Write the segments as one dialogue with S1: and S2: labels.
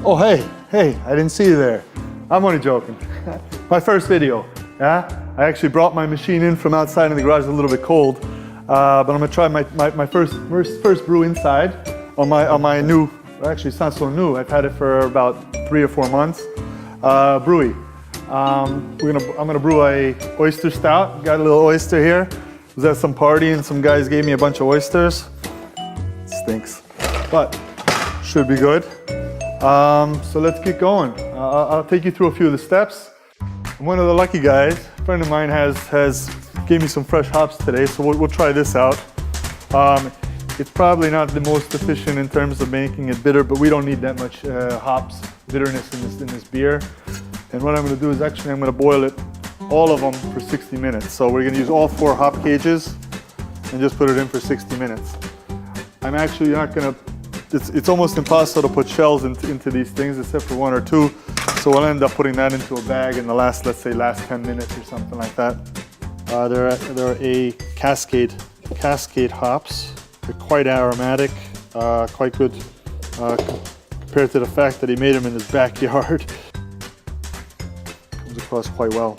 S1: Oh, hey, I didn't see you there. I'm only joking. My first video, yeah? I actually brought my machine in from outside in the garage, a little bit cold. But I'm gonna try my first brew inside on my new, actually it's not so new, I've had it for about 3 or 4 months. Brewie. I'm gonna brew a Oyster Stout. Got a little oyster here. Was at some party and some guys gave me a bunch of oysters. Stinks, but should be good. So let's get going. I'll take you through a few of the steps. I'm one of the lucky guys. A friend of mine has gave me some fresh hops today, so we'll try this out. It's probably not the most efficient in terms of making it bitter, but we don't need that much hops bitterness in this beer. And what I'm going to do is actually I'm going to boil it, all of them, for 60 minutes. So we're going to use all 4 hop cages and just put it in for 60 minutes. I'm actually not going to. It's almost impossible to put shells into these things except for 1 or 2. So we'll end up putting that into a bag in the last 10 minutes or something like that. There are a cascade hops. They're quite aromatic, quite good compared to the fact that he made them in his backyard. Comes across quite well.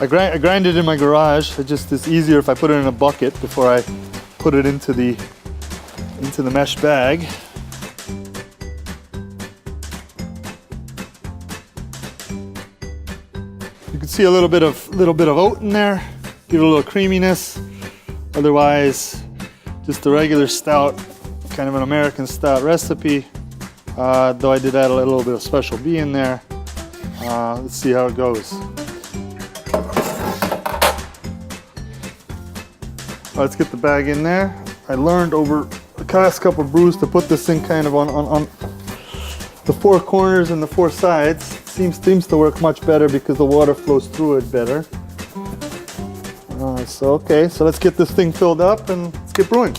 S1: I grind it in my garage. It's easier if I put it in a bucket before I put it into the mesh bag. You can see a little bit of oat in there, give it a little creaminess. Otherwise, just a regular stout, kind of an American stout recipe. Though I did add a little bit of special B in there. Let's see how it goes. Let's get the bag in there. I learned over the past couple of brews to put this thing kind of on the 4 corners and the 4 sides. Seems to work much better because the water flows through it better. So let's get this thing filled up and let's get brewing.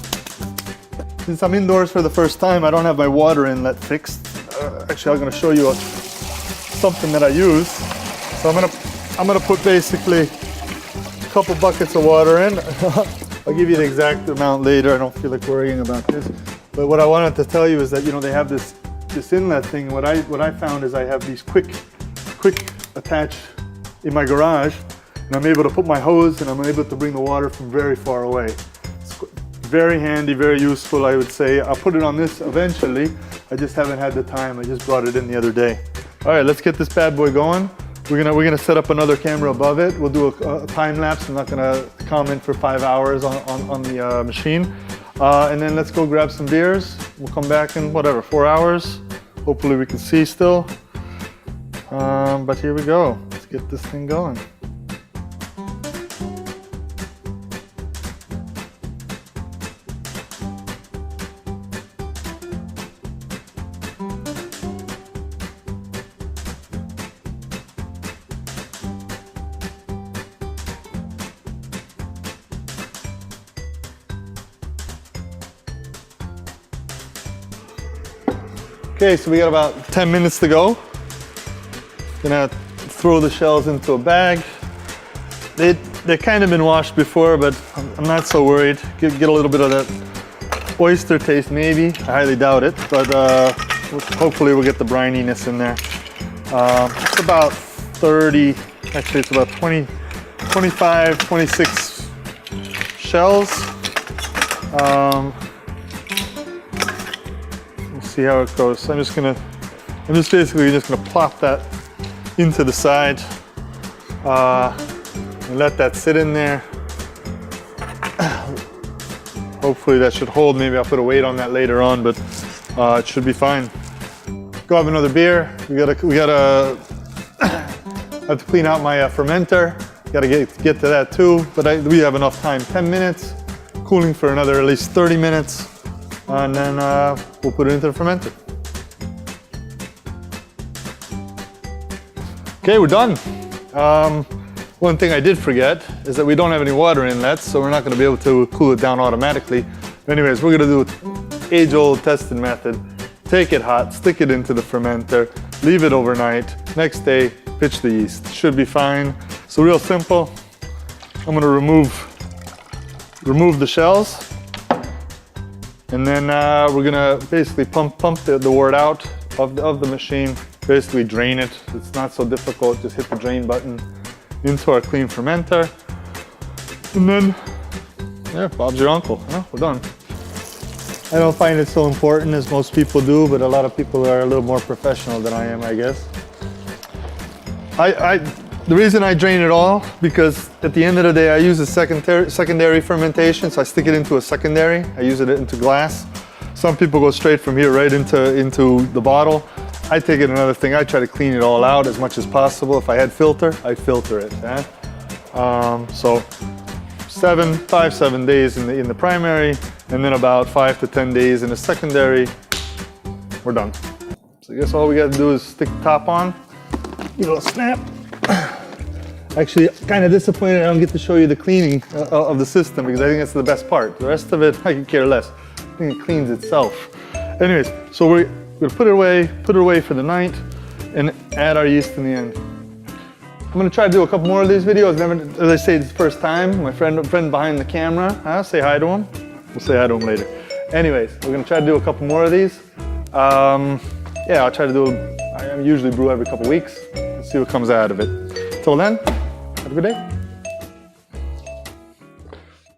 S1: Since I'm indoors for the first time, I don't have my water inlet fixed. Actually, I'm going to show you something that I use. So I'm gonna put basically a couple buckets of water in. I'll give you the exact amount later. I don't feel like worrying about this. But what I wanted to tell you is that, you know, they have this inlet thing. What I found is I have these quick attach in my garage, and I'm able to put my hose and I'm able to bring the water from very far away. It's very handy, very useful, I would say. I'll put it on this eventually. I just haven't had the time. I just brought it in the other day. All right, let's get this bad boy going. We're gonna set up another camera above it. We'll do a time lapse. I'm not gonna comment for 5 hours on the machine. And then let's go grab some beers. We'll come back in whatever, 4 hours. Hopefully we can see still. But here we go. Let's get this thing going. Okay, so we got about 10 minutes to go. Gonna throw the shells into a bag. They've kind of been washed before, but I'm not so worried. Get a little bit of that oyster taste, maybe. I highly doubt it, but hopefully we'll get the brininess in there. It's about 30, actually it's about 25, 26 shells. See how it goes. So I'm just basically gonna plop that into the side and let that sit in there. Hopefully that should hold. Maybe I'll put a weight on that later on, but it should be fine. Go have another beer. We gotta have to clean out my fermenter. Gotta get to that too. But we have enough time. 10 minutes, cooling for another at least 30 minutes. And then we'll put it into the fermenter. Okay, we're done. One thing I did forget is that we don't have any water inlets, so we're not going to be able to cool it down automatically. Anyways, we're going to do age-old tested method. Take it hot, stick it into the fermenter, leave it overnight. Next day, pitch the yeast. Should be fine. So real simple. I'm going to remove the shells. And then we're gonna basically pump the wort out of the machine. Basically drain it. It's not so difficult. Just hit the drain button into our clean fermenter. And then, yeah, Bob's your uncle. Yeah, we're done. I don't find it so important as most people do, but a lot of people are a little more professional than I am, I guess. The reason I drain it all, because at the end of the day, I use a secondary fermentation, so I stick it into a secondary. I use it into glass. Some people go straight from here right into the bottle. I take it another thing. I try to clean it all out as much as possible. If I had filter, I filter it. So 7 days in the primary, and then about 5 to 10 days in the secondary. We're done. So I guess all we got to do is stick the top on. Give it a little snap. Actually, kind of disappointed I don't get to show you the cleaning of the system, because I think that's the best part. The rest of it, I could care less. I think it cleans itself. Anyways, so we're gonna put it away for the night, and add our yeast in the end. I'm gonna try to do a couple more of these videos. As I say, it's the first time. My friend behind the camera, say hi to him. We'll say hi to him later. Anyways, we're gonna try to do a couple more of these. Yeah, I'll try to do. I usually brew every couple weeks. Let's see what comes out of it. Till then, have a good day.